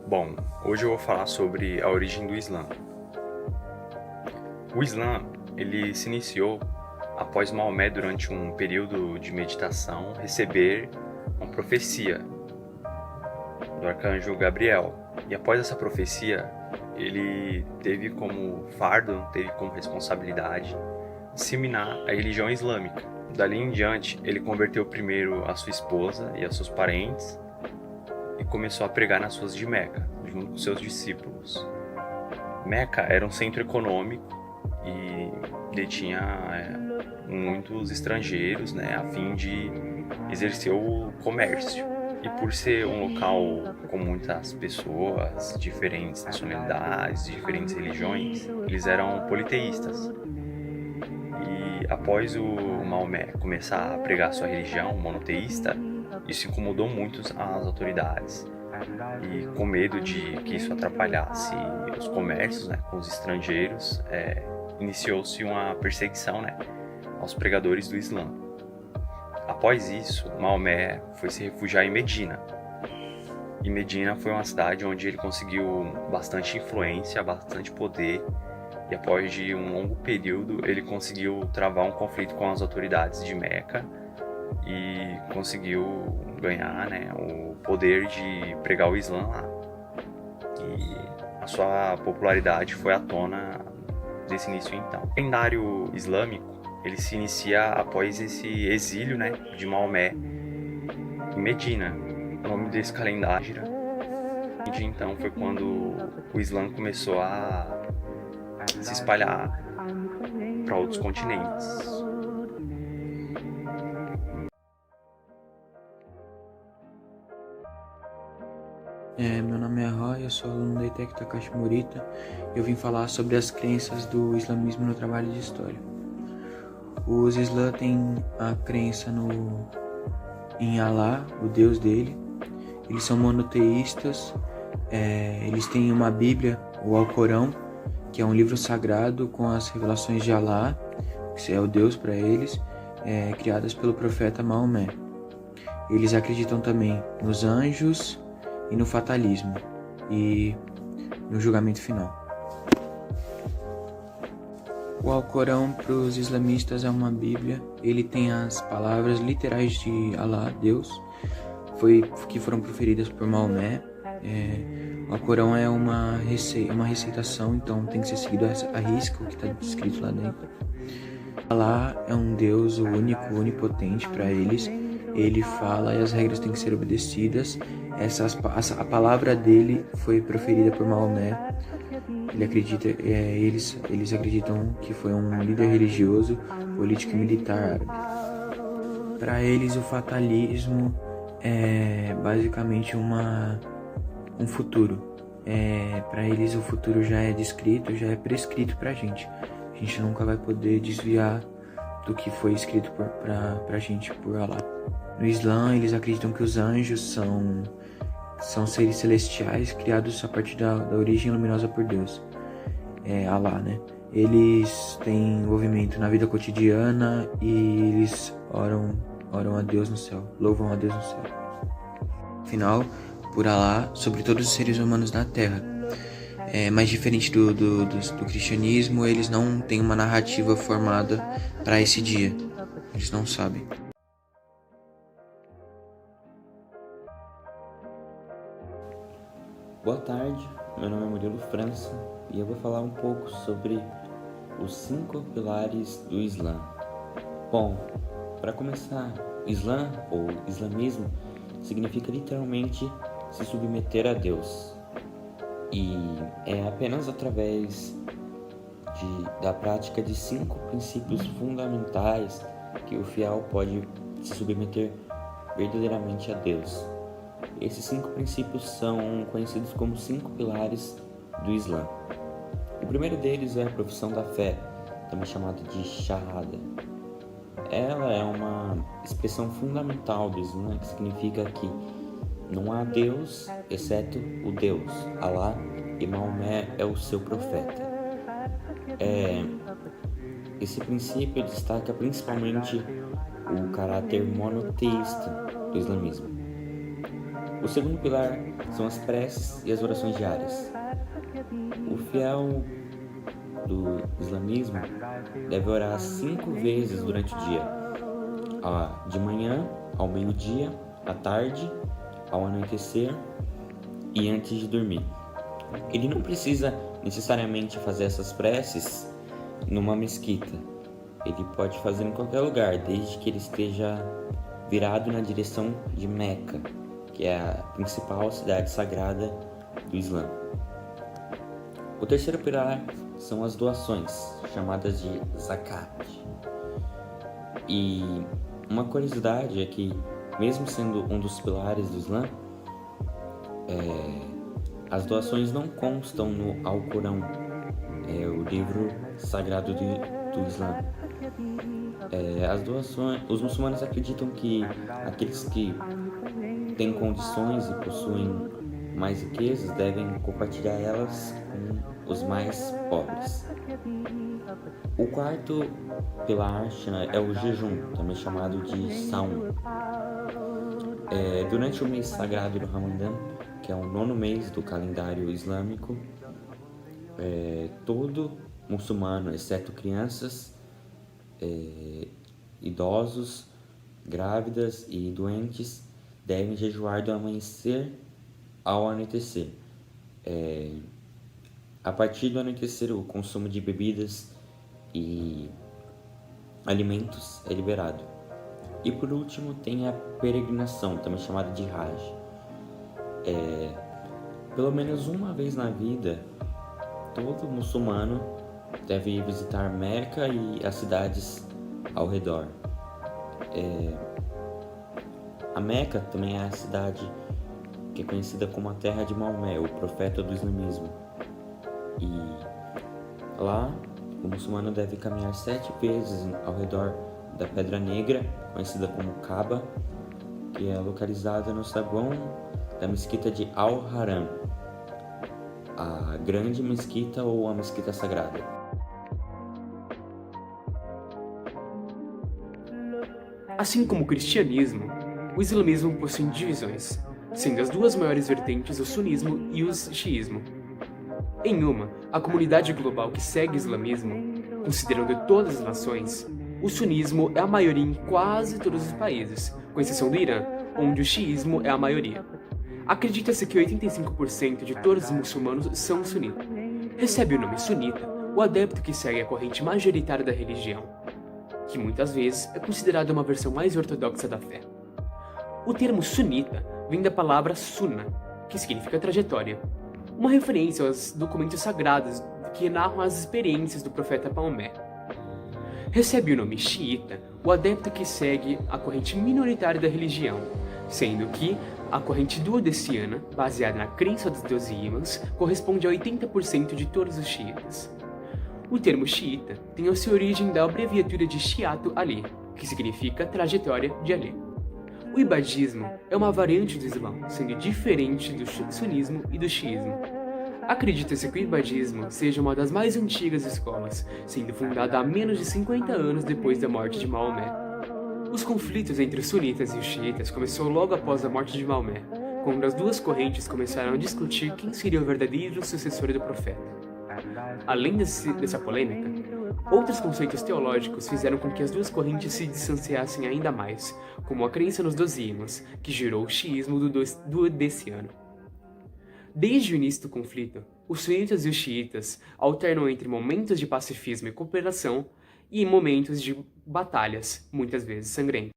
Bom, hoje eu vou falar sobre a origem do Islã. O Islã, ele se iniciou após Maomé, durante um período de meditação, receber uma profecia do arcanjo Gabriel. E após essa profecia, ele teve como fardo, teve como responsabilidade disseminar a religião islâmica. Dali em diante, ele converteu primeiro a sua esposa e a seus parentes e começou a pregar nas ruas de Meca, junto com seus discípulos. Meca era um centro econômico e detinha muitos estrangeiros, a fim de exercer o comércio. E por ser um local com muitas pessoas, diferentes nacionalidades, diferentes religiões, eles eram politeístas. E após o Maomé começar a pregar sua religião monoteísta, isso incomodou muito as autoridades. E com medo de que isso atrapalhasse os comércios, com os estrangeiros, iniciou-se uma perseguição, aos pregadores do Islã. Após isso, Maomé foi se refugiar em Medina. E Medina foi uma cidade onde ele conseguiu bastante influência, bastante poder. E após de um longo período, ele conseguiu travar um conflito com as autoridades de Meca e conseguiu ganhar, o poder de pregar o Islã lá. E a sua popularidade foi à tona desse início então. O calendário islâmico, ele se inicia após esse exílio, de Maomé em Medina. O nome desse calendário, e então foi quando o Islã começou a se espalhar para outros continentes. Meu nome é Roy, eu sou aluno da ETEC Takashi Morita e eu vim falar sobre as crenças do islamismo no trabalho de história. Os islã têm a crença em Allah, o Deus dele. Eles são monoteístas, eles têm uma Bíblia, o Alcorão, que é um livro sagrado com as revelações de Allah, que é o Deus para eles, criadas pelo profeta Maomé. Eles acreditam também nos anjos e no fatalismo e no julgamento final. O Alcorão para os islamistas é uma Bíblia. Ele tem as palavras literais de Allah, Deus, que foram proferidas por Maomé. O Alcorão é uma receitação, então tem que ser seguido à risca o que está escrito lá dentro. Allah é um Deus, o único, onipotente para eles. Ele fala e as regras têm que ser obedecidas. A palavra dele foi proferida por Maomé. Eles acreditam que foi um líder religioso, político e militar árabe. Para eles, o fatalismo é basicamente um futuro. Para eles, o futuro já é descrito, já é prescrito para a gente. A gente nunca vai poder desviar do que foi escrito para a gente por Allah. No Islã, eles acreditam que os anjos são seres celestiais criados a partir da origem luminosa por Deus, Allah, Eles têm envolvimento na vida cotidiana e eles oram a Deus no céu, louvam a Deus no céu. Afinal, por Allah, sobre todos os seres humanos na Terra. Mais diferente do cristianismo, eles não têm uma narrativa formada para esse dia. Eles não sabem. Boa tarde, meu nome é Murilo França e eu vou falar um pouco sobre os 5 pilares do Islã. Bom, para começar, Islã ou islamismo significa literalmente se submeter a Deus. E é apenas através da prática de 5 princípios fundamentais que o fiel pode se submeter verdadeiramente a Deus. Esses 5 princípios são conhecidos como 5 pilares do Islã. O primeiro deles é a profissão da fé, também chamada de Shahada. Ela é uma expressão fundamental do Islã, que significa que não há Deus exceto o Deus, Allah, e Maomé é o seu profeta. Esse princípio destaca principalmente o caráter monoteísta do islamismo. O segundo pilar são as preces e as orações diárias. O fiel do islamismo deve orar 5 vezes durante o dia, de manhã, ao meio-dia, à tarde, ao anoitecer e antes de dormir. Ele não precisa necessariamente fazer essas preces numa mesquita. Ele pode fazer em qualquer lugar, desde que ele esteja virado na direção de Meca, que é a principal cidade sagrada do Islã. O terceiro pilar são as doações, chamadas de zakat. E uma curiosidade é que, mesmo sendo um dos pilares do Islã, as doações não constam no Alcorão, o livro sagrado do Islã. As doações, os muçulmanos acreditam que aqueles que têm condições e possuem mais riquezas devem compartilhar elas com os mais pobres. O quarto pilar é o jejum, também chamado de Saum. Durante o mês sagrado do Ramadã, que é o 9º mês do calendário islâmico, todo muçulmano, exceto crianças, idosos, grávidas e doentes, devem jejuar do amanhecer ao anoitecer. A partir do anoitecer, o consumo de bebidas e alimentos é liberado. E por último, tem a peregrinação, também chamada de Hajj. Pelo menos uma vez na vida, todo muçulmano deve visitar Meca e as cidades ao redor. A Meca também é a cidade que é conhecida como a terra de Maomé, o profeta do islamismo. E lá, o muçulmano deve caminhar 7 vezes ao redor da Pedra Negra, conhecida como Kaaba, que é localizada no saguão da mesquita de Al-Haram, a grande mesquita ou a mesquita sagrada. Assim como o cristianismo, o islamismo possui divisões, sendo as duas maiores vertentes o sunismo e o xiismo. Em uma, a comunidade global que segue o islamismo, considerando todas as nações, o sunismo é a maioria em quase todos os países, com exceção do Irã, onde o xiismo é a maioria. Acredita-se que 85% de todos os muçulmanos são sunitas. Recebe o nome sunita o adepto que segue a corrente majoritária da religião, que muitas vezes é considerada uma versão mais ortodoxa da fé. O termo sunita vem da palavra sunna, que significa trajetória, uma referência aos documentos sagrados que narram as experiências do profeta Maomé. Recebe o nome xiita o adepto que segue a corrente minoritária da religião, sendo que a corrente duodeciana, baseada na crença dos 12 ímãs, corresponde a 80% de todos os xiitas. O termo xiita tem a sua origem da abreviatura de Shiatu Ali, que significa trajetória de Ali. O ibadismo é uma variante do Islã, sendo diferente do sunismo e do xiismo. Acredita-se que o ibadismo seja uma das mais antigas escolas, sendo fundada há menos de 50 anos depois da morte de Maomé. Os conflitos entre os sunitas e os xiitas começou logo após a morte de Maomé, quando as duas correntes começaram a discutir quem seria o verdadeiro sucessor do profeta. Além dessa polêmica, outros conceitos teológicos fizeram com que as duas correntes se distanciassem ainda mais, como a crença nos 12 ímãs, que gerou o xiismo duodeciano. Desde o início do conflito, os sunitas e os xiitas alternam entre momentos de pacifismo e cooperação e momentos de batalhas, muitas vezes sangrentas.